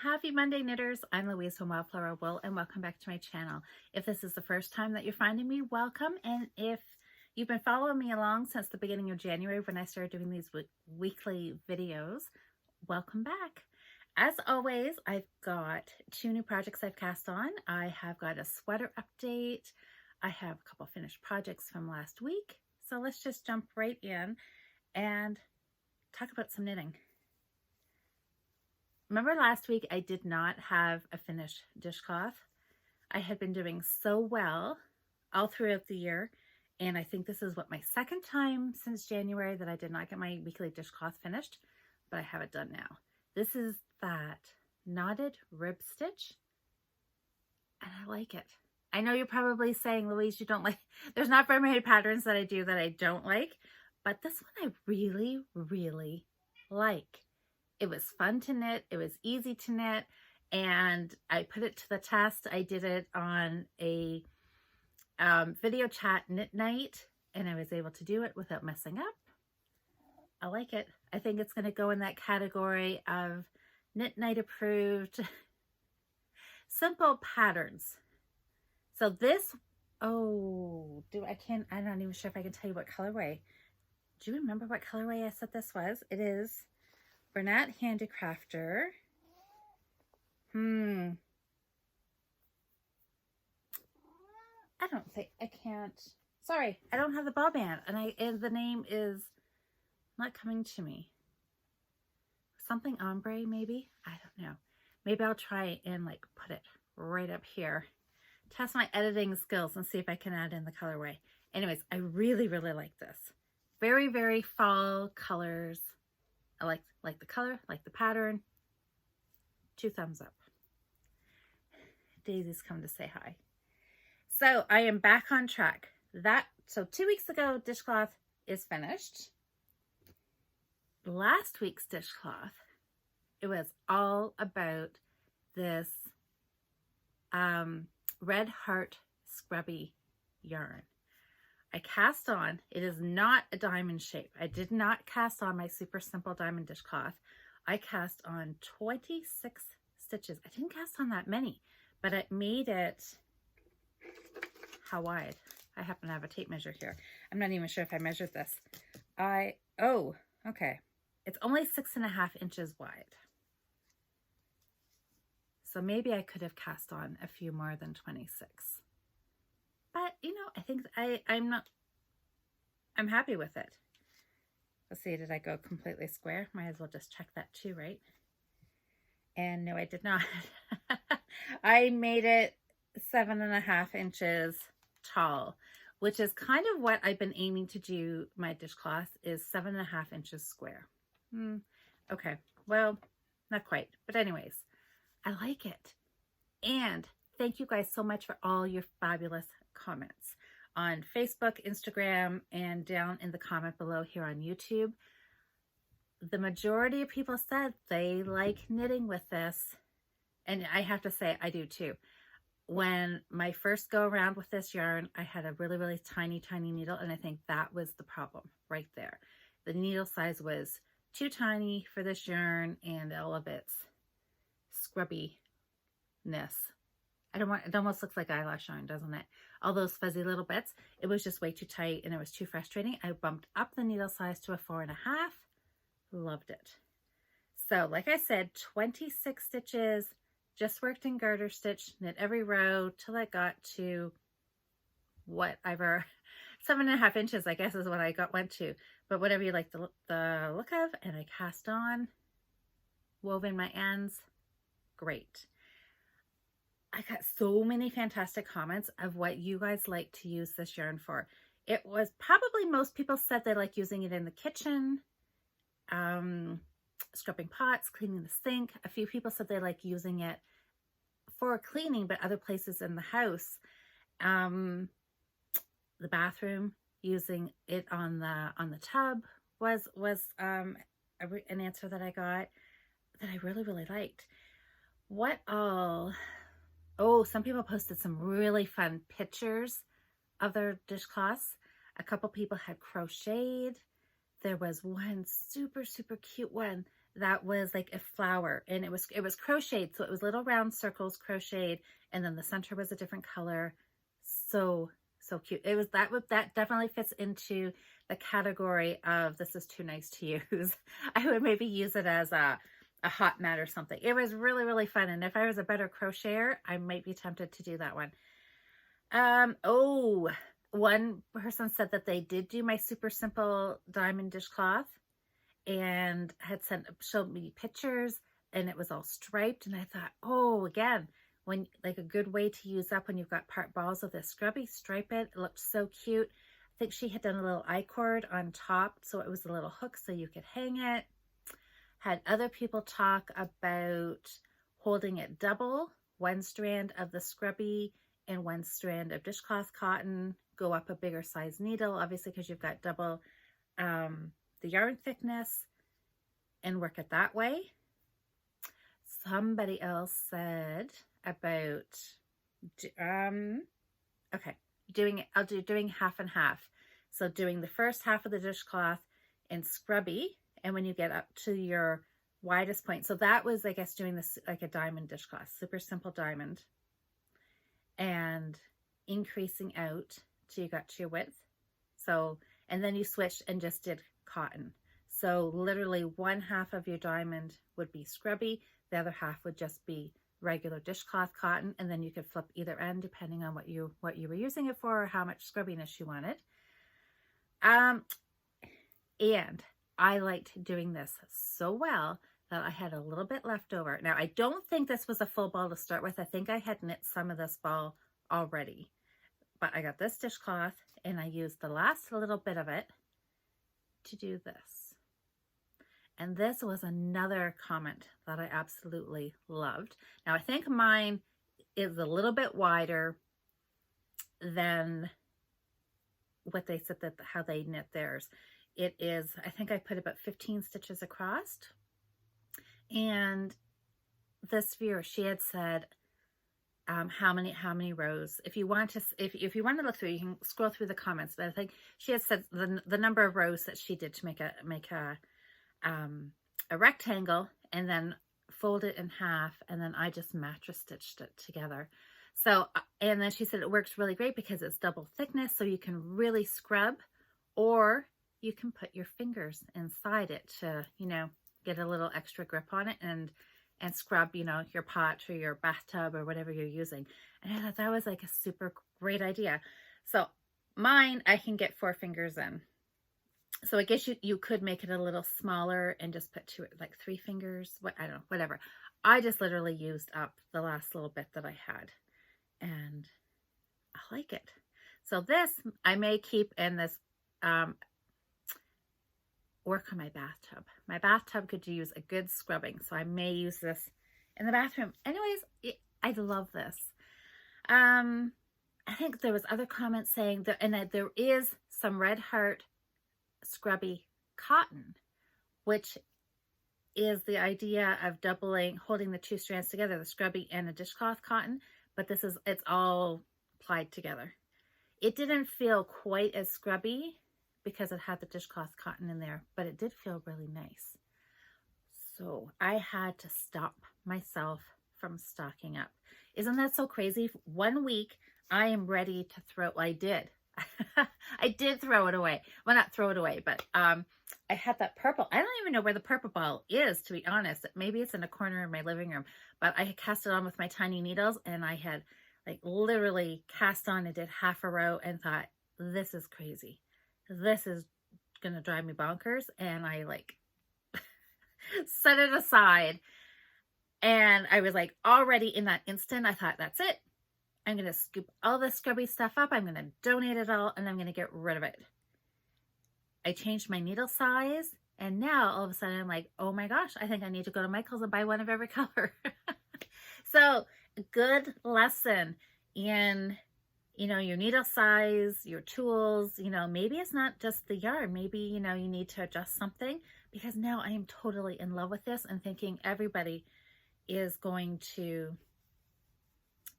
Happy Monday, knitters. I'm Louise from Wildflower Wool, and welcome back to my channel. If this is the first time that you're finding me, welcome. And if you've been following me along since the beginning of January when I started doing these weekly videos, welcome back. As always, I've got 2 new projects I've cast on. I have got a sweater update. I have a couple finished projects from last week. So let's just jump right in and talk about some knitting. Remember last week I did not have a finished dishcloth. I had been doing so well all throughout the year, and I think this is what my second time since January that I did not get my weekly dishcloth finished, but I have it done now. This is that knotted rib stitch, and I like it. I know you're probably saying, Louise, you don't like, there's not very many patterns that I do that I don't like, but this one I really, really like. It was fun to knit, it was easy to knit, and I put it to the test. I did it on a video chat knit night, and I was able to do it without messing up. I like it. I think it's going to go in that category of knit night approved simple patterns. So this, I'm not even sure if I can tell you what colorway. Do you remember what colorway I said this was? It is Bernat Handicrafter. I don't think I can't. Sorry, I don't have the ball band, and the name is not coming to me. Something ombre, maybe? I don't know. Maybe I'll try and like put it right up here. Test my editing skills and see if I can add in the colorway. Anyways, I really, really like this. Very, very fall colors. I like the color, like the pattern. 2 thumbs up. Daisy's come to say hi. So I am back on track. So 2 weeks ago, dishcloth is finished. Last week's dishcloth, it was all about this Red Heart Scrubby yarn. I cast on, it is not a diamond shape. I did not cast on my super simple diamond dishcloth. I cast on 26 stitches. I didn't cast on that many, but it made it, how wide? I happen to have a tape measure here. I'm not even sure if I measured this. Okay. It's only 6.5 inches wide. So maybe I could have cast on a few more than 26. But, you know, I think I'm happy with it. Let's see, did I go completely square? Might as well just check that too, right? And no, I did not. I made it 7.5 inches tall, which is kind of what I've been aiming to do. My dishcloth is 7.5 inches square. Okay, well, not quite. But anyways, I like it. And thank you guys so much for all your fabulous comments on Facebook, Instagram, and down in the comment below here on YouTube. The majority of people said they like knitting with this, and I have to say I do too. When my first go around with this yarn, I had a really, really tiny needle, and I think that was the problem right there. The needle size was too tiny for this yarn and all of its scrubbiness. It almost looks like eyelash yarn, doesn't it? All those fuzzy little bits. It was just way too tight and it was too frustrating. I bumped up the needle size to a 4.5. Loved it. So like I said, 26 stitches, just worked in garter stitch, knit every row till I got to whatever, 7.5 inches, I guess is what I went to. But whatever you like the look of, and I cast on, wove in my ends, great. I got so many fantastic comments of what you guys like to use this yarn for. It was probably, most people said they like using it in the kitchen, scrubbing pots, cleaning the sink. A few people said they like using it for cleaning, but other places in the house, the bathroom, using it on the tub was an answer that I got that I really, really liked. What all? Oh, some people posted some really fun pictures of their dishcloths. A couple people had crocheted. There was one super, super cute one that was like a flower, and it was crocheted, so it was little round circles crocheted, and then the center was a different color. So cute. It was that definitely fits into the category of this is too nice to use. I would maybe use it as a hot mat or something. It was really, really fun, and if I was a better crocheter, I might be tempted to do that one. Oh, one person said that they did do my super simple diamond dishcloth and had showed me pictures, and it was all striped, and I thought, oh, again, when like a good way to use up when you've got part balls of this scrubby, stripe it. It looked so cute. I think she had done a little I-cord on top, so it was a little hook so you could hang it. Had other people talk about holding it double, one strand of the scrubby and one strand of dishcloth cotton, go up a bigger size needle, obviously because you've got double the yarn thickness, and work it that way. Somebody else said about okay, doing half and half. So doing the first half of the dishcloth in scrubby, and when you get up to your widest point, so that was, I guess, doing this like a diamond dishcloth, super simple diamond, and increasing out till you got to your width. So, and then you switched and just did cotton. So literally one half of your diamond would be scrubby, the other half would just be regular dishcloth cotton, and then you could flip either end depending on what you were using it for or how much scrubbiness you wanted. And I liked doing this so well that I had a little bit left over. Now, I don't think this was a full ball to start with. I think I had knit some of this ball already, but I got this dishcloth and I used the last little bit of it to do this. And this was another comment that I absolutely loved. Now, I think mine is a little bit wider than what they said that how they knit theirs. It is, I think I put about 15 stitches across. And this viewer, she had said how many rows. If you want to look through, you can scroll through the comments. But I think she had said the number of rows that she did to make a rectangle, and then fold it in half, and then I just mattress stitched it together. So, and then she said it works really great because it's double thickness, so you can really scrub, or you can put your fingers inside it to, you know, get a little extra grip on it and scrub, you know, your pot or your bathtub or whatever you're using. And I thought that was like a super great idea. So mine, I can get 4 fingers in. So I guess you could make it a little smaller and just put like 3 fingers. I don't know, whatever. I just literally used up the last little bit that I had, and I like it. So this I may keep in this work on my bathtub. My bathtub could use a good scrubbing, so I may use this in the bathroom. Anyways, I love this. I think there was other comments saying that, and that there is some Red Heart Scrubby cotton, which is the idea of holding the 2 strands together, the scrubby and the dishcloth cotton, but it's all plied together. It didn't feel quite as scrubby because it had the dishcloth cotton in there, but it did feel really nice. So I had to stop myself from stocking up. Isn't that so crazy? 1 week, I am ready to throw, well, I did. I did throw it away. Well, not throw it away, but I had that purple. I don't even know where the purple ball is, to be honest. Maybe it's in a corner of my living room, but I had cast it on with my tiny needles, and I had like literally cast on and did half a row and thought, this is crazy. This is going to drive me bonkers. And I like set it aside, and I was like already in that instant, I thought, that's it. I'm going to scoop all this scrubby stuff up. I'm going to donate it all, and I'm going to get rid of it. I changed my needle size, and now all of a sudden I'm like, oh my gosh, I think I need to go to Michael's and buy one of every color. So good lesson in, you know, your needle size, your tools, you know, maybe it's not just the yarn. Maybe, you know, you need to adjust something, because now I am totally in love with this and thinking everybody is going to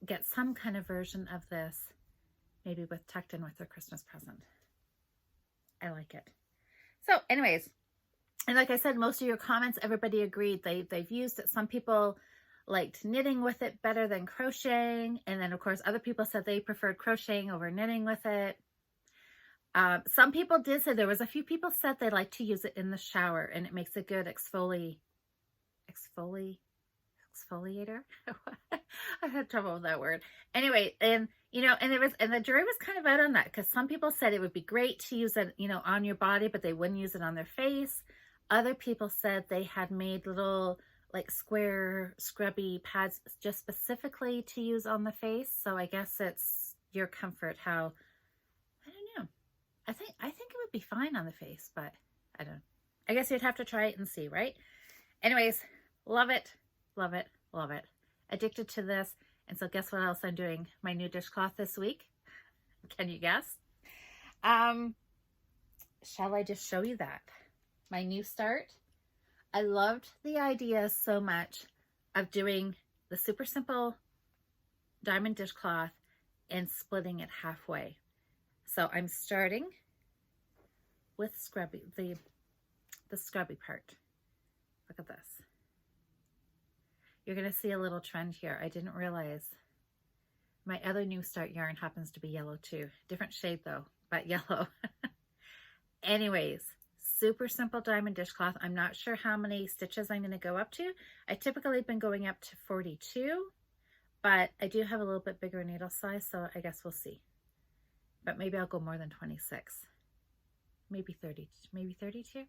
get some kind of version of this, maybe tucked in with their Christmas present. I like it. So anyways, And like I said, most of your comments, everybody agreed they've used it. Some people liked knitting with it better than crocheting. And then of course, other people said they preferred crocheting over knitting with it. Some people did say, there was a few people said they like to use it in the shower and it makes a good exfoliator. I had trouble with that word. Anyway, and and the jury was kind of out on that, because some people said it would be great to use it, on your body, but they wouldn't use it on their face. Other people said they had made little like square scrubby pads just specifically to use on the face. So I guess it's your comfort how, I don't know. I think it would be fine on the face, but I don't know. I guess you'd have to try it and see, right? Anyways, love it, love it, love it. Addicted to this. And so guess what else I'm doing? My new dishcloth this week. Can you guess? Shall I just show you that? My new start. I loved the idea so much of doing the super simple diamond dishcloth and splitting it halfway. So I'm starting with scrubby, the scrubby part. Look at this. You're going to see a little trend here. I didn't realize my other new start yarn happens to be yellow too. Different shade though, but yellow. Anyways, super simple diamond dishcloth. I'm not sure how many stitches I'm going to go up to. I typically have been going up to 42, but I do have a little bit bigger needle size, so I guess we'll see. But maybe I'll go more than 26. Maybe 30, maybe 32.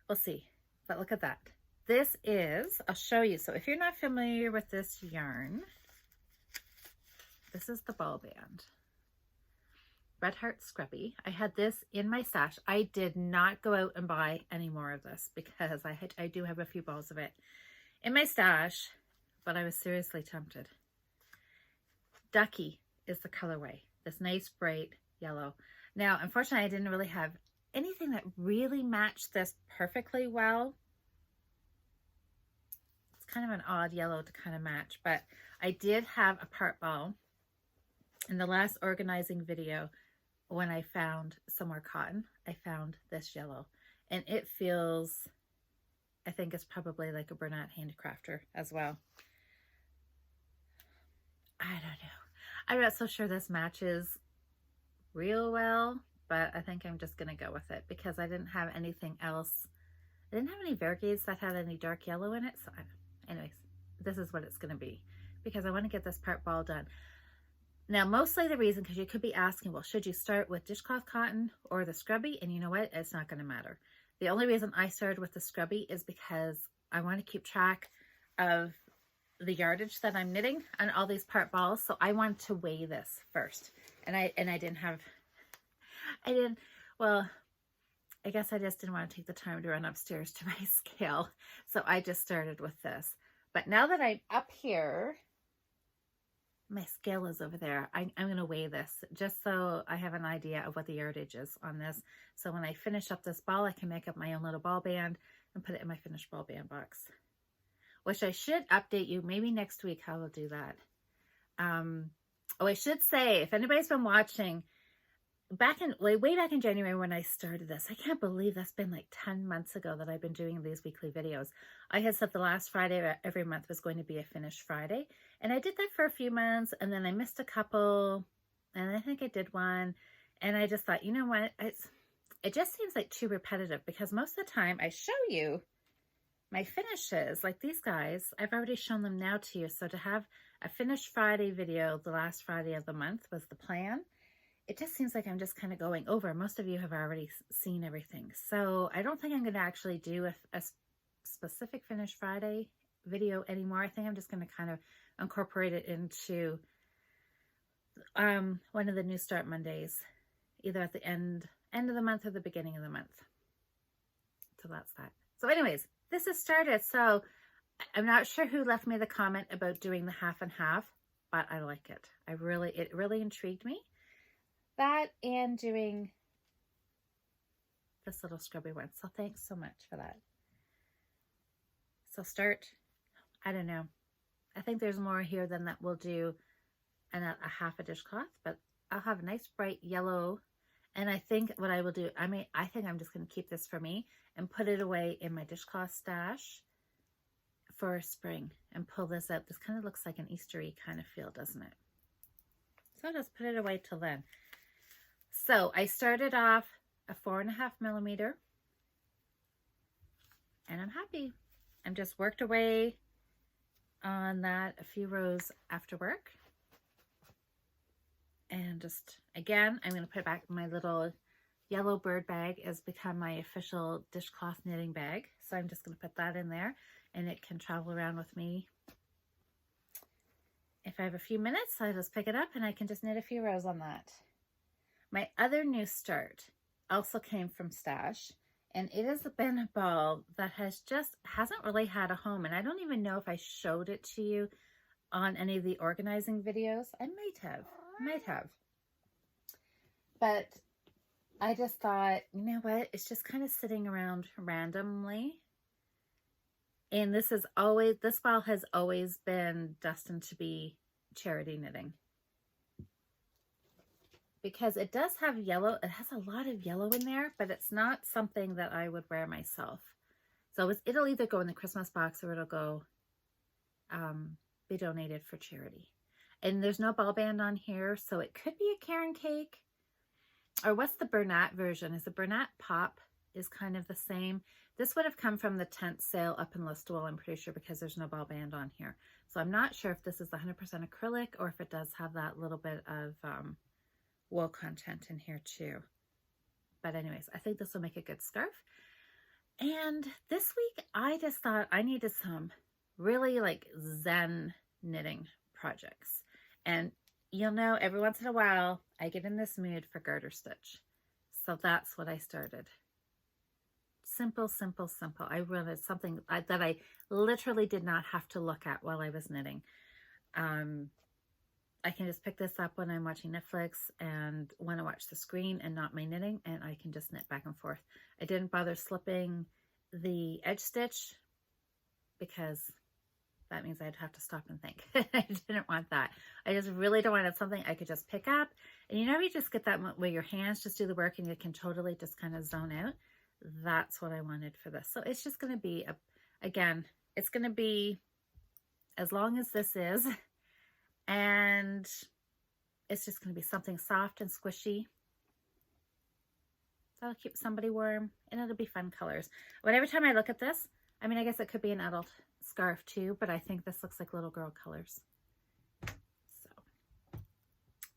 We'll see. But look at that. This is, I'll show you. So if you're not familiar with this yarn, this is the ball band. Red Heart Scrubby. I had this in my stash. I did not go out and buy any more of this because I do have a few balls of it in my stash, but I was seriously tempted. Ducky is the colorway. This nice bright yellow. Now, unfortunately, I didn't really have anything that really matched this perfectly well. It's kind of an odd yellow to kind of match, but I did have a part ball in the last organizing video. When I found some more cotton, I found this yellow, and it feels, I think it's probably like a Bernat handicrafter as well. I don't know. I'm not so sure this matches real well, but I think I'm just going to go with it because I didn't have anything else. I didn't have any variegates that had any dark yellow in it. So anyways, this is what it's going to be because I want to get this part ball done. Now, mostly the reason, because you could be asking, well, should you start with dishcloth cotton or the scrubby? And you know what? It's not going to matter. The only reason I started with the scrubby is because I want to keep track of the yardage that I'm knitting on all these part balls. So I want to weigh this first. And I guess I just didn't want to take the time to run upstairs to my scale. So I just started with this. But now that I'm up here, my scale is over there. I'm going to weigh this just so I have an idea of what the yardage is on this. So when I finish up this ball, I can make up my own little ball band and put it in my finished ball band box, which I should update you maybe next week how I'll do that. Oh, I should say, if anybody's been watching, way back in January when I started this, I can't believe that's been like 10 months ago that I've been doing these weekly videos. I had said the last Friday of every month was going to be a finished Friday. And I did that for a few months, and then I missed a couple, and I think I did one. And I just thought, you know what? It just seems like too repetitive because most of the time I show you my finishes, like these guys. I've already shown them now to you. So to have a finished Friday video, the last Friday of the month was the plan. It just seems like I'm just kind of going over. Most of you have already seen everything. So I don't think I'm going to actually do a specific Finish Friday video anymore. I think I'm just going to kind of incorporate it into one of the New Start Mondays, either at the end of the month or the beginning of the month. So that's that. So anyways, this has started. So I'm not sure who left me the comment about doing the half and half, but I like it. It really intrigued me. That and doing this little scrubby one. So thanks so much for that. So start, I don't know. I think there's more here than that we'll do and a half a dishcloth, but I'll have a nice bright yellow. And I think what I will do, I think I'm just going to keep this for me and put it away in my dishcloth stash for spring and pull this out. This kind of looks like an Eastery kind of feel, doesn't it? So I'll just put it away till then. So I started off a 4.5mm, and I'm happy. I'm just worked away on that a few rows after work. And just, again, I'm going to put back my little yellow bird bag. Has become my official dishcloth knitting bag. So I'm just going to put that in there, and it can travel around with me. If I have a few minutes, I'll just pick it up and I can just knit a few rows on that. My other new start also came from Stash, and it has been a ball that hasn't really had a home. And I don't even know if I showed it to you on any of the organizing videos. I might have. But I just thought, you know what? It's just kind of sitting around randomly. And this ball has always been destined to be charity knitting. Because it does have yellow, it has a lot of yellow in there, but it's not something that I would wear myself. So it'll either go in the Christmas box or it'll go be donated for charity. And there's no ball band on here, so it could be a Karen cake. Or what's the Bernat version? Is the Bernat Pop is kind of the same. This would have come from the tent sale up in Listowel, I'm pretty sure, because there's no ball band on here. So I'm not sure if this is 100% acrylic or if it does have that little bit of wool content in here too. But anyways, I think this will make a good scarf. And this week I just thought I needed some really like Zen knitting projects. And you'll know every once in a while I get in this mood for garter stitch. So that's what I started. Simple, simple, simple. I wanted something that I literally did not have to look at while I was knitting. I can just pick this up when I'm watching Netflix and want to watch the screen and not my knitting, and I can just knit back and forth. I didn't bother slipping the edge stitch because that means I'd have to stop and think. I didn't want that. I just really don't want something I could just pick up. And you know, you just get that where your hands just do the work and you can totally just kind of zone out. That's what I wanted for this. So it's just going to be, again, it's going to be as long as this is. And it's just going to be something soft and squishy. That'll keep somebody warm, and it'll be fun colors. But every time I look at this, I mean, I guess it could be an adult scarf too, but I think this looks like little girl colors. So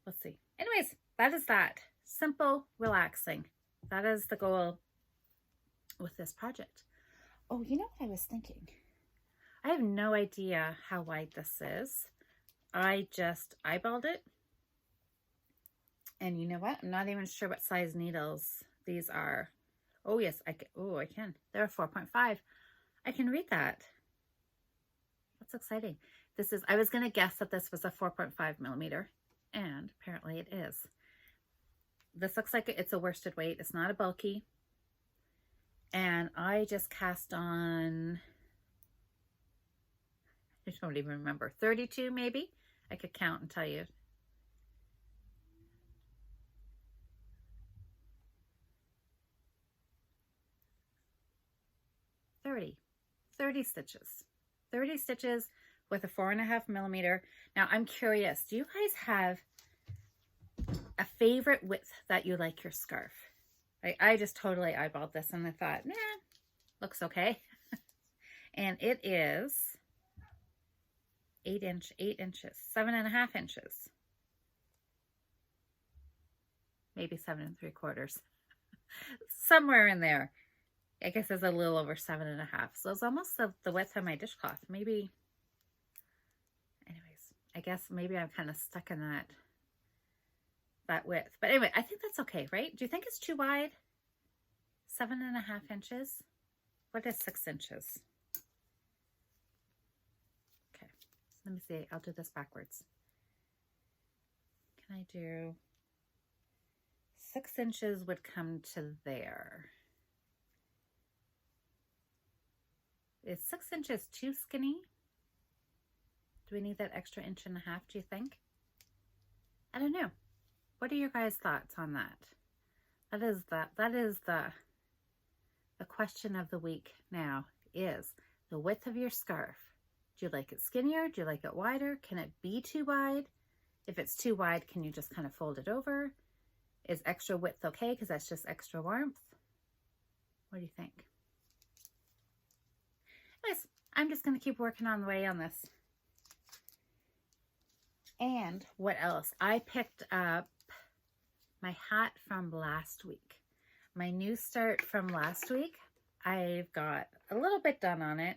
let's see. Anyways, that is that. Simple, relaxing. That is the goal with this project. Oh, you know what I was thinking? I have no idea how wide this is. I just eyeballed it. And you know what? I'm not even sure what size needles these are. Oh, yes. I can. They're 4.5. I can read that. That's exciting. I was going to guess that this was a 4.5mm. And apparently it is. This looks like it's a worsted weight. It's not a bulky. And I just cast on, I don't even remember, 32 maybe? I could count and tell you. Thirty stitches. 30 stitches with a 4.5mm. Now I'm curious, do you guys have a favorite width that you like your scarf? I just totally eyeballed this and I thought, nah, looks okay. And it is 8 inches, 7.5 inches. Maybe 7 3/4. Somewhere in there. I guess it's a little over 7.5. So it's almost the width of my dishcloth. Maybe, anyways, I guess maybe I'm kind of stuck in that width. But anyway, I think that's okay, right? Do you think it's too wide? 7.5 inches? What is 6 inches? Okay, let me see. I'll do this backwards. Can I do 6 inches would come to there. Is 6 inches too skinny? Do we need that extra 1.5 inches, do you think? I don't know. What are your guys' thoughts on that? That is the question of the week now is the width of your scarf. Do you like it skinnier? Do you like it wider? Can it be too wide? If it's too wide, can you just kind of fold it over? Is extra width okay because that's just extra warmth? What do you think? Anyways, I'm just going to keep working on the way on this. And what else? I picked up my hat from last week. My new start from last week. I've got a little bit done on it.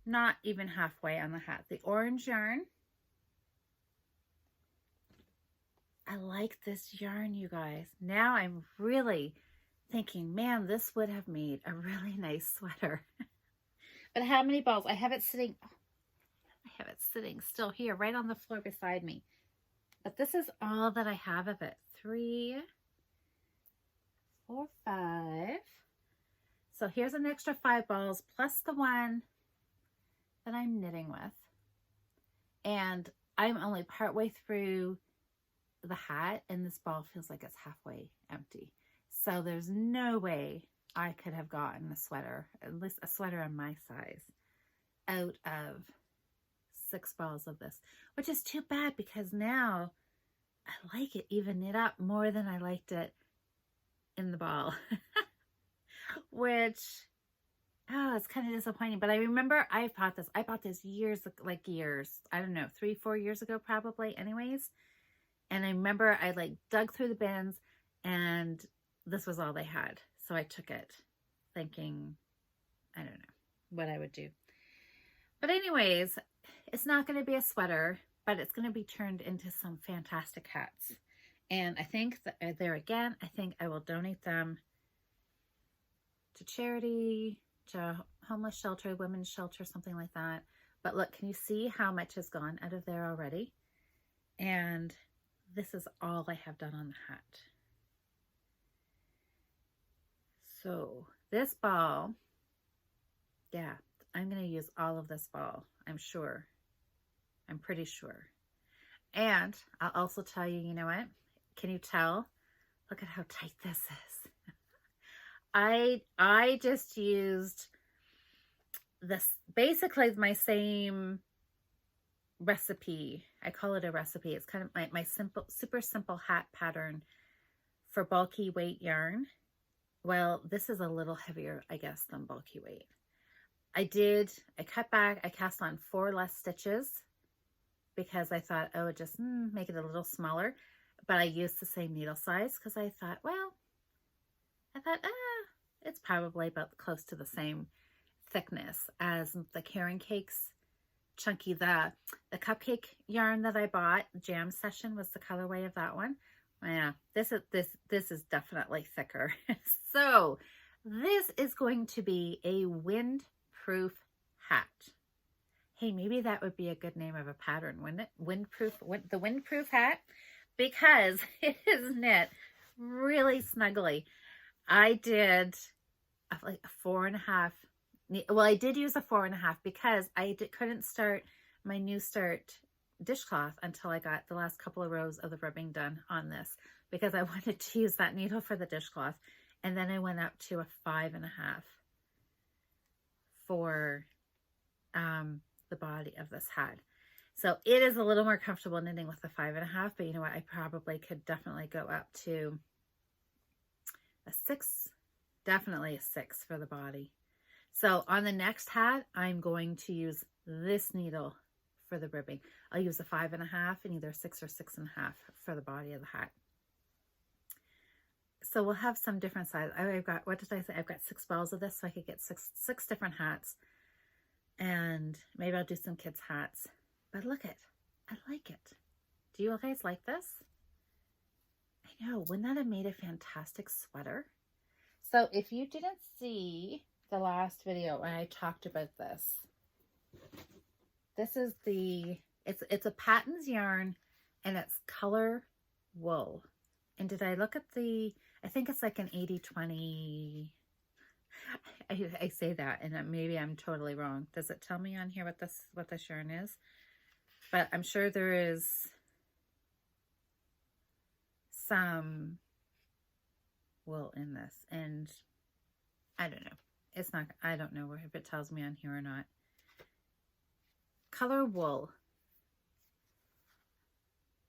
Not even halfway on the hat. The orange yarn. I like this yarn, you guys. Now I'm really thinking, man, this would have made a really nice sweater. But how many balls? I have it sitting still here, right on the floor beside me. But this is all that I have of it. 3, 4, 5. So here's an extra 5 balls plus the one that I'm knitting with. And I'm only partway through the hat, and this ball feels like it's halfway empty. So there's no way I could have gotten a sweater, at least a sweater on my size, out of 6 balls of this, which is too bad because now I like it even knit up more than I liked it in the ball. Which, oh, it's kind of disappointing. But I remember I bought this years, I don't know, 3, 4 years ago probably anyways. And I remember I like dug through the bins and this was all they had. So I took it thinking, I don't know what I would do. But anyways, it's not going to be a sweater, but it's going to be turned into some fantastic hats. And I think that there again, I think I will donate them to charity, to homeless shelter, women's shelter, something like that. But look, can you see how much has gone out of there already? And this is all I have done on the hat. So this ball, yeah, I'm going to use all of this ball, I'm sure. I'm pretty sure. And I'll also tell you, you know what? Can you tell? Look at how tight this is. I just used this, basically my same recipe. I call it a recipe. It's kind of my super simple hat pattern for bulky weight yarn. Well, this is a little heavier, I guess, than bulky weight. I cut back, I cast on 4 less stitches because I thought, oh, just make it a little smaller. But I used the same needle size because I thought, it's probably about close to the same thickness as the Karen Cakes chunky, the cupcake yarn that I bought. Jam Session was the colorway of that one. Yeah, this is definitely thicker. So this is going to be a windproof hat. Hey, maybe that would be a good name of a pattern, wouldn't it? The windproof hat, because it is knit really snugly. I did like a 4.5. Well, I did use a 4.5 because I couldn't start my new start dishcloth until I got the last couple of rows of the ribbing done on this, because I wanted to use that needle for the dishcloth. And then I went up to a 5.5 for the body of this hat. So it is a little more comfortable knitting with the 5.5, but you know what? I probably could definitely go up to a 6, definitely a 6 for the body. So on the next hat, I'm going to use this needle for the ribbing. I'll use a 5.5 and either 6 or 6.5 for the body of the hat. So we'll have some different sizes. I've got, what did I say? I've got 6 balls of this, so I could get six different hats. And maybe I'll do some kids' hats. But look it, I like it. Do you guys like this? I know, wouldn't that have made a fantastic sweater? So if you didn't see the last video when I talked about this, this is it's a Patton's yarn and it's color wool. And did I look at I think it's like an 80-20. I say that and maybe I'm totally wrong. Does it tell me on here what this yarn is? But I'm sure there is some wool in this, and I don't know. It's not, I don't know if it tells me on here or not. Color wool.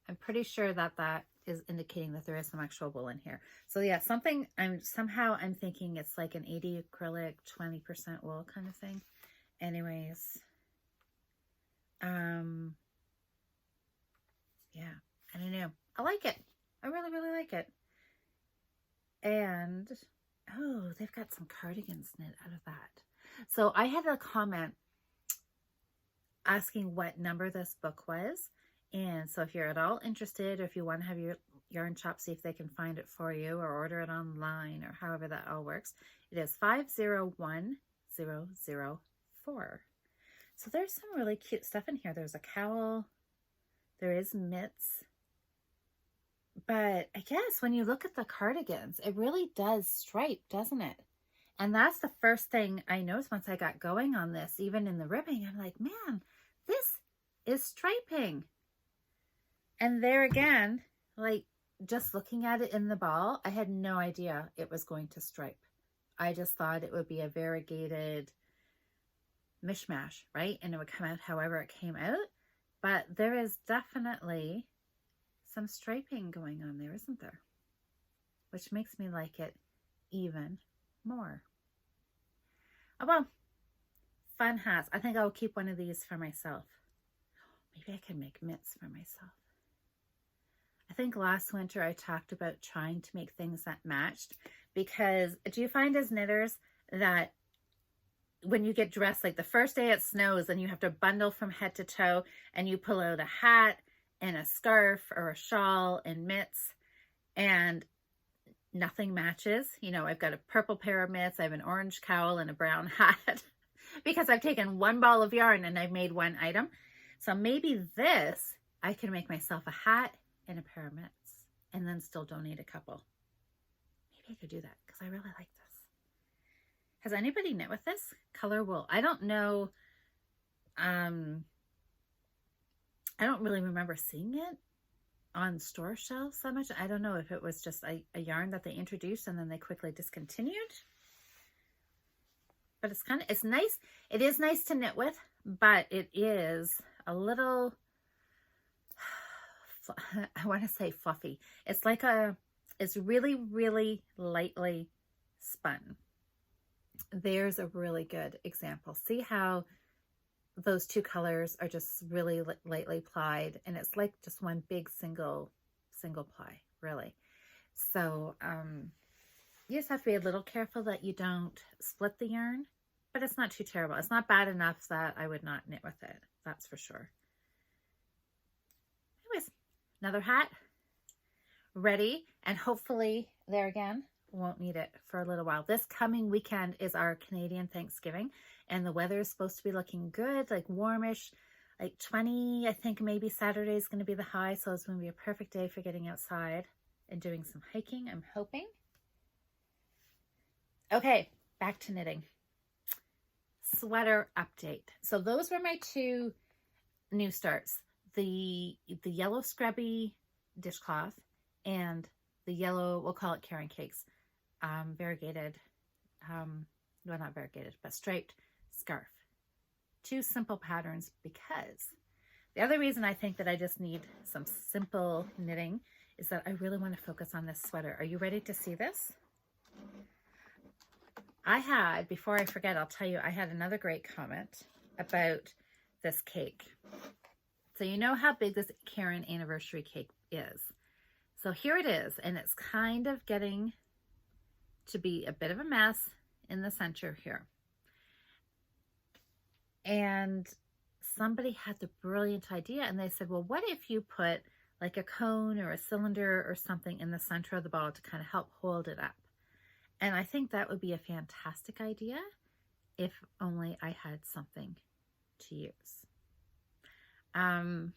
I'm pretty sure that that is indicating that there is some actual wool in here. So yeah, somehow I'm thinking it's like an 80 acrylic, 20% wool kind of thing. Anyways, yeah, I don't know. I like it. I really, really like it. And, oh, they've got some cardigans knit out of that. So I had a comment asking what number this book was. And so if you're at all interested, or if you want to have your yarn shop see if they can find it for you or order it online or however that all works, it is 501004. So there's some really cute stuff in here. There's a cowl. There is mitts. But I guess when you look at the cardigans, it really does stripe, doesn't it? And that's the first thing I noticed once I got going on this, even in the ribbing. I'm like, man, this is striping. And there again, like just looking at it in the ball, I had no idea it was going to stripe. I just thought it would be a variegated mishmash, right? And it would come out however it came out. But there is definitely some striping going on there, isn't there? Which makes me like it even more. Oh, well, fun hats. I think I'll keep one of these for myself. Maybe I can make mitts for myself. I think last winter I talked about trying to make things that matched, because do you find as knitters that when you get dressed, like the first day it snows and you have to bundle from head to toe and you pull out a hat and a scarf or a shawl and mitts and nothing matches? You know, I've got a purple pair of mitts, I have an orange cowl and a brown hat because I've taken one ball of yarn and I've made one item. So maybe this, I can make myself a hat and a pair of mitts and then still donate a couple. Maybe I could do that because I really like this. Has anybody knit with this? Color wool. I don't know. I don't really remember seeing it on store shelves so much. I don't know if it was just a yarn that they introduced and then they quickly discontinued. But it's nice. It is nice to knit with, but it is a little, I want to say fluffy. It's like it's really, really lightly spun. There's a really good example. See how those two colors are just really lightly plied, and it's like just one big single ply, really. So you just have to be a little careful that you don't split the yarn, but it's not too terrible. It's not bad enough that I would not knit with it, that's for sure. Anyways, another hat ready, and hopefully there again, won't need it for a little while. This coming weekend is our Canadian Thanksgiving, and the weather is supposed to be looking good, like warmish, like 20. I think maybe Saturday is going to be the high, so it's going to be a perfect day for getting outside and doing some hiking, I'm hoping. Okay, back to knitting. Sweater update. So those were my two new starts. The yellow scrubby dishcloth and the yellow, we'll call it Karen Cakes, variegated, well, not variegated, but striped scarf. Two simple patterns, because the other reason I think that I just need some simple knitting is that I really want to focus on this sweater. Are you ready to see this? I had, before I forget, I'll tell you, I had another great comment about this cake. So you know how big this Karen anniversary cake is. So here it is, and it's kind of getting to be a bit of a mess in the center here. And somebody had the brilliant idea, and they said, well, what if you put like a cone or a cylinder or something in the center of the ball to kind of help hold it up? And I think that would be a fantastic idea if only I had something to use. And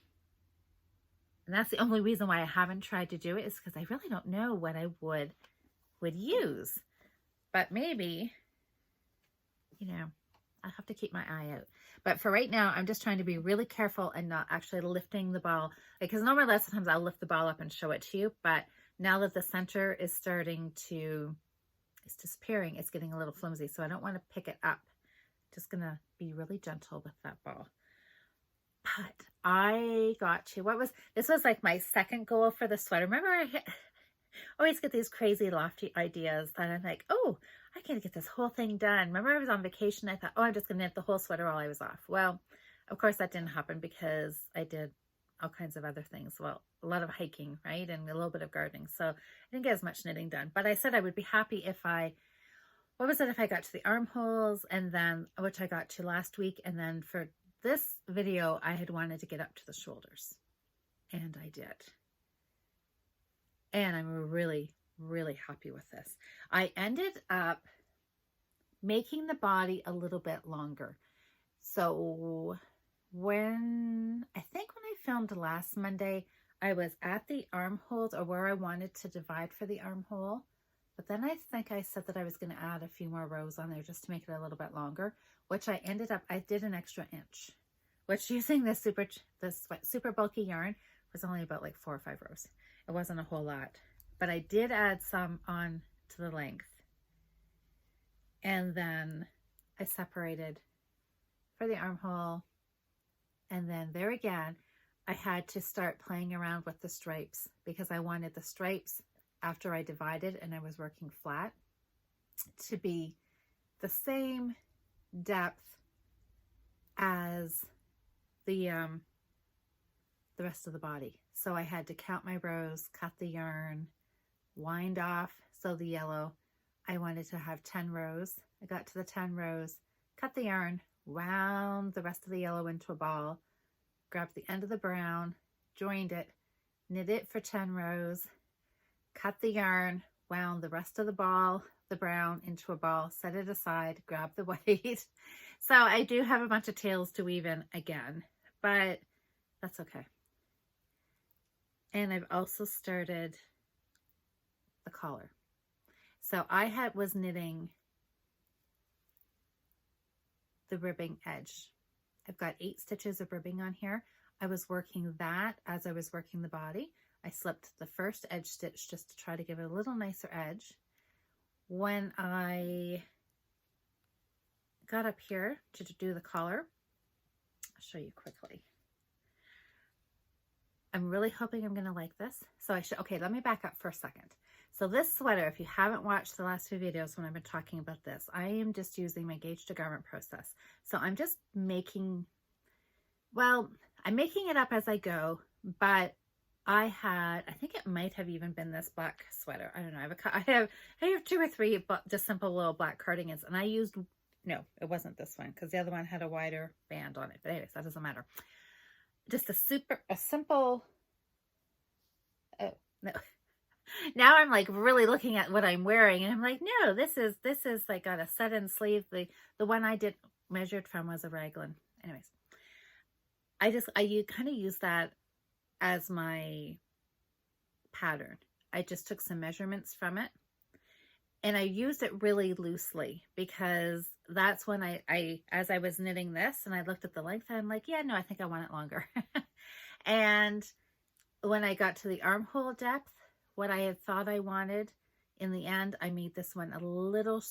that's the only reason why I haven't tried to do it, is because I really don't know what I would use. But maybe, you know, I'll have to keep my eye out. But for right now, I'm just trying to be really careful and not actually lifting the ball. Because normally lots of times I'll lift the ball up and show it to you. But now that the center is starting to, it's disappearing, it's getting a little flimsy, so I don't want to pick it up. Just gonna be really gentle with that ball. But I got to, this was like my second goal for the sweater. Remember, I always get these crazy lofty ideas that I'm like, oh, I can get this whole thing done. Remember, I was on vacation. I thought, oh, I'm just gonna knit the whole sweater while I was off. Well, of course that didn't happen because I did all kinds of other things. Well, a lot of hiking, right? And a little bit of gardening. So I didn't get as much knitting done, but I said I would be happy if I, if I got to the armholes, and then, which I got to last week. And then for this video, I had wanted to get up to the shoulders, and I did. And I'm really, really happy with this. I ended up making the body a little bit longer. So I think when I filmed last Monday, I was at the armholes, or where I wanted to divide for the armhole. But then I think I said that I was going to add a few more rows on there just to make it a little bit longer, which I did an extra inch, which using this super bulky yarn was only about like 4 or 5 rows. It wasn't a whole lot, but I did add some on to the length. And then I separated for the armhole. And then there again, I had to start playing around with the stripes because I wanted the stripes, after I divided and I was working flat, to be the same depth as the rest of the body. So I had to count my rows, cut the yarn, wind off. So the yellow, I wanted to have 10 rows. I got to the 10 rows, cut the yarn, wound the rest of the yellow into a ball, grabbed the end of the brown, joined it, knit it for 10 rows, cut the yarn, wound the rest of the brown into a ball, set it aside, grab the white. So I do have a bunch of tails to weave in again, but that's okay. And I've also started the collar. So I was knitting the ribbing edge. I've got 8 stitches of ribbing on here. I was working that as I was working the body. I slipped the first edge stitch just to try to give it a little nicer edge. When I got up here to do the collar, I'll show you quickly. I'm really hoping I'm going to like this. So okay, let me back up for a second. So this sweater, if you haven't watched the last few videos when I've been talking about this, I am just using my gauge to garment process. So I'm just making, well, I'm making it up as I go, but I think it might have even been this black sweater. I don't know. I have 2 or 3 just simple little black cardigans, and I used, no, it wasn't this one because the other one had a wider band on it. But anyways, that doesn't matter. Just a simple, oh, no. Now I'm like really looking at what I'm wearing, and I'm like, no, this is like got a set-in sleeve. The one I did measured from was a raglan. Anyways, I kind of use that as my pattern. I just took some measurements from it, and I used it really loosely because that's when as I was knitting this and I looked at the length, I'm like, yeah, no, I think I want it longer. And when I got to the armhole depth, what I had thought I wanted, in the end, I made this one a little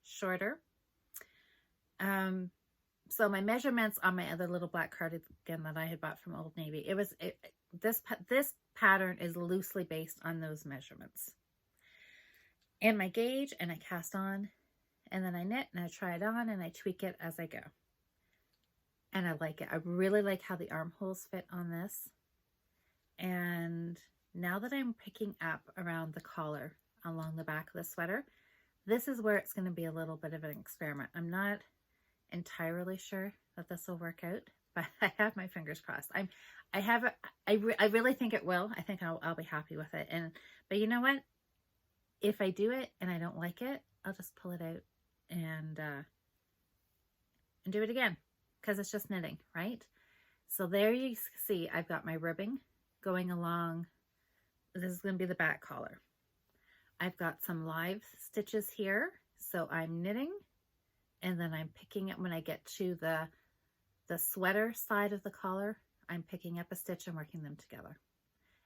shorter. So my measurements on my other little black cardigan that I had bought from Old Navy, this pattern is loosely based on those measurements. And my gauge, and I cast on, and then I knit, and I try it on, and I tweak it as I go. And I like it. I really like how the armholes fit on this. And now that I'm picking up around the collar along the back of the sweater, this is where it's going to be a little bit of an experiment. I'm not entirely sure that this will work out, but I have my fingers crossed. I really think it will. I think I'll be happy with it. But you know what? If I do it and I don't like it, I'll just pull it out and do it again, because it's just knitting, right? So there you see I've got my ribbing going along. This is going to be the back collar. I've got some live stitches here, so I'm knitting, and then I'm picking up when I get to the sweater side of the collar, I'm picking up a stitch and working them together.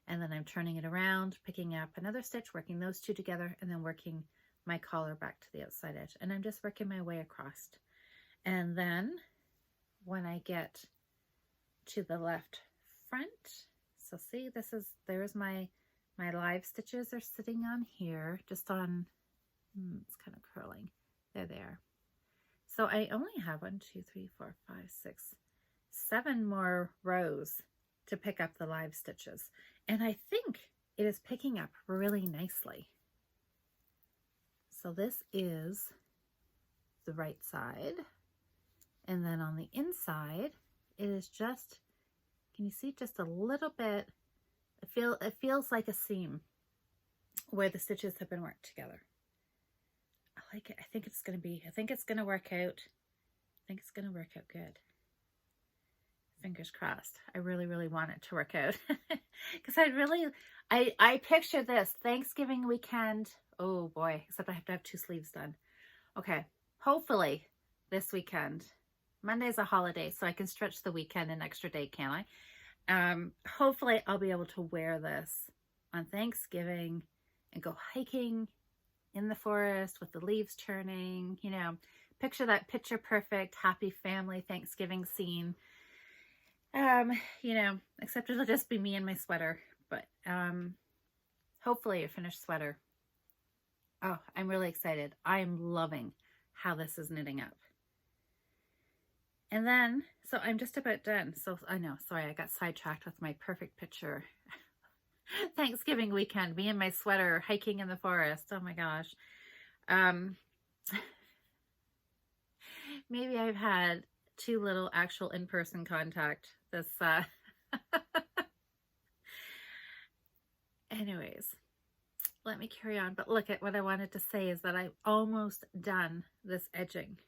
And then I'm turning it around, picking up another stitch, working those two together, and then working my collar back to the outside edge. And I'm just working my way across. And then when I get to the left front, so see, there's my live stitches are sitting on here, just on, it's kind of curling. There they are. So I only have 1, 2, 3, 4, 5, 6, 7 more rows to pick up the live stitches. And I think it is picking up really nicely. So this is the right side. And then on the inside, it is just, can you see just a little bit, it feels like a seam where the stitches have been worked together. I like it. I think it's going to work out. I think it's going to work out good. Fingers crossed. I really, really want it to work out. Because I picture this Thanksgiving weekend. Oh boy, except I have to have 2 sleeves done. Okay, hopefully this weekend. Monday's a holiday, so I can stretch the weekend an extra day, can't I? Hopefully I'll be able to wear this on Thanksgiving and go hiking in the forest with the leaves turning, you know, picture that picture perfect, happy family Thanksgiving scene. You know, except it'll just be me and my sweater, but hopefully a finished sweater. Oh, I'm really excited. I'm loving how this is knitting up. And then, so I'm just about done. So I know, sorry, I got sidetracked with my perfect picture. Thanksgiving weekend, me and my sweater hiking in the forest. Oh my gosh. Maybe I've had too little actual in-person contact this, anyways, let me carry on. But look at what I wanted to say is that I've almost done this edging.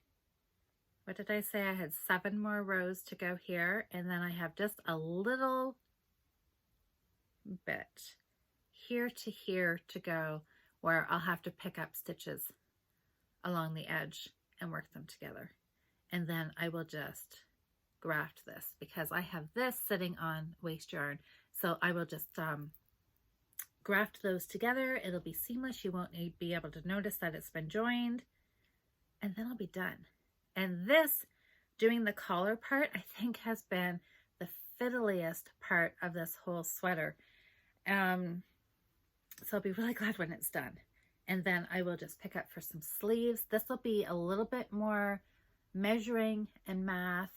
What did I say? I had 7 more rows to go here, and then I have just a little bit here to go where I'll have to pick up stitches along the edge and work them together. And then I will just graft this because I have this sitting on waste yarn. So I will just graft those together. It'll be seamless. You won't be able to notice that it's been joined, and then I'll be done. And this, doing the collar part, I think has been the fiddliest part of this whole sweater. So I'll be really glad when it's done. And then I will just pick up for some sleeves. This will be a little bit more measuring and math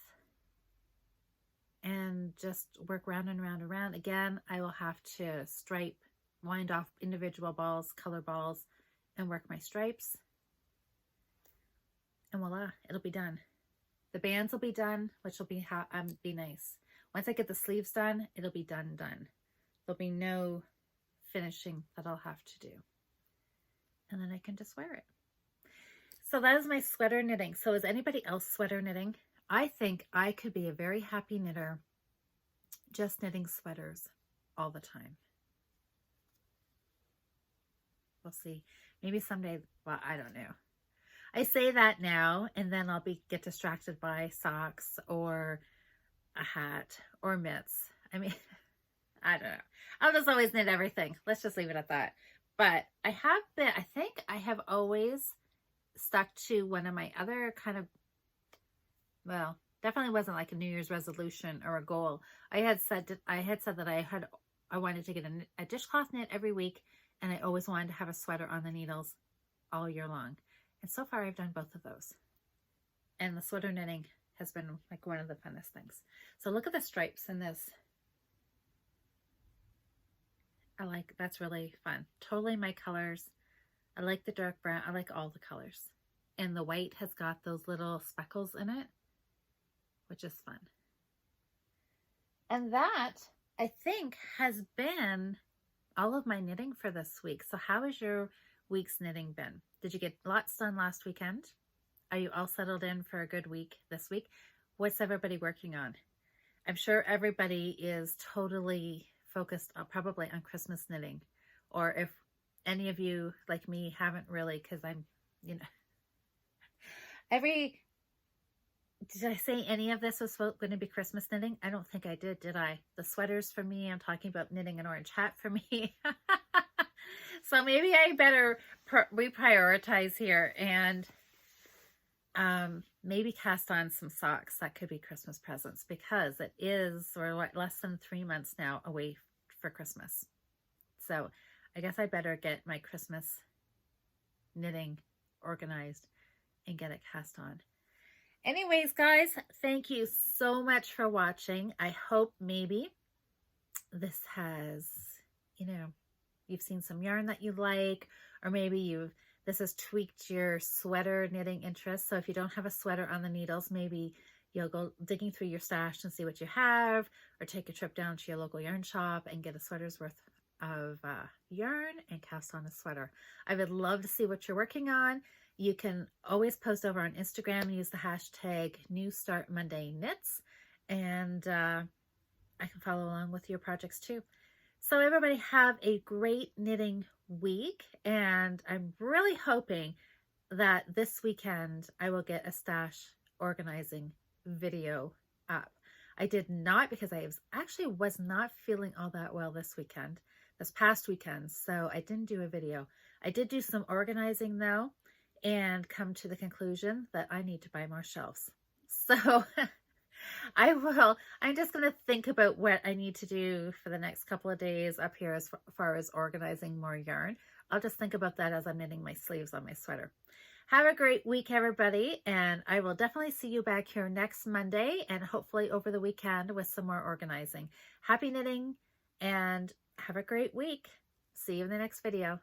and just work round and round and round. Again, I will have to stripe, wind off individual balls, color balls, and work my stripes. And voila, it'll be done. The bands will be done, which will be nice. Once I get the sleeves done, it'll be done. There'll be no finishing that I'll have to do. And then I can just wear it. So that is my sweater knitting. So is anybody else sweater knitting? I think I could be a very happy knitter just knitting sweaters all the time. We'll see. Maybe someday, well, I don't know. I say that now, and then I'll get distracted by socks or a hat or mitts. I mean, I don't know. I'll just always knit everything. Let's just leave it at that. But I think I have always stuck to one of my other kind of, well, definitely wasn't like a New Year's resolution or a goal. I had said that I wanted to get a dishcloth knit every week, and I always wanted to have a sweater on the needles all year long. And so far I've done both of those. And the sweater knitting has been like one of the funnest things. So look at the stripes in this. That's really fun. Totally my colors. I like the dark brown. I like all the colors. And the white has got those little speckles in it, which is fun. And that, I think, has been all of my knitting for this week. So how has your week's knitting been? Did you get lots done last weekend? Are you all settled in for a good week this week? What's everybody working on? I'm sure everybody is totally focused probably on Christmas knitting. Or if any of you, like me, haven't really, because I'm, every Did I say any of this was going to be Christmas knitting? I don't think I did I? The sweaters for me, I'm talking about knitting an orange hat for me. So maybe I better reprioritize here and maybe cast on some socks. That could be Christmas presents, because we're less than 3 months now away for Christmas. So I guess I better get my Christmas knitting organized and get it cast on. Anyways, guys, thank you so much for watching. I hope maybe this has, you've seen some yarn that you like, or maybe this has tweaked your sweater knitting interest. So if you don't have a sweater on the needles, maybe you'll go digging through your stash and see what you have, or take a trip down to your local yarn shop and get a sweater's worth of yarn and cast on a sweater. I would love to see what you're working on. You can always post over on Instagram, use the hashtag #NewStartMondayKnits, and I can follow along with your projects too. So everybody have a great knitting week, and I'm really hoping that this weekend I will get a stash organizing video up. I did not, because I was not feeling all that well this past weekend, so I didn't do a video. I did do some organizing though, and come to the conclusion that I need to buy more shelves. So I'm just going to think about what I need to do for the next couple of days up here as far as organizing more yarn. I'll just think about that as I'm knitting my sleeves on my sweater. Have a great week, everybody, and I will definitely see you back here next Monday, and hopefully over the weekend with some more organizing. Happy knitting, and have a great week. See you in the next video.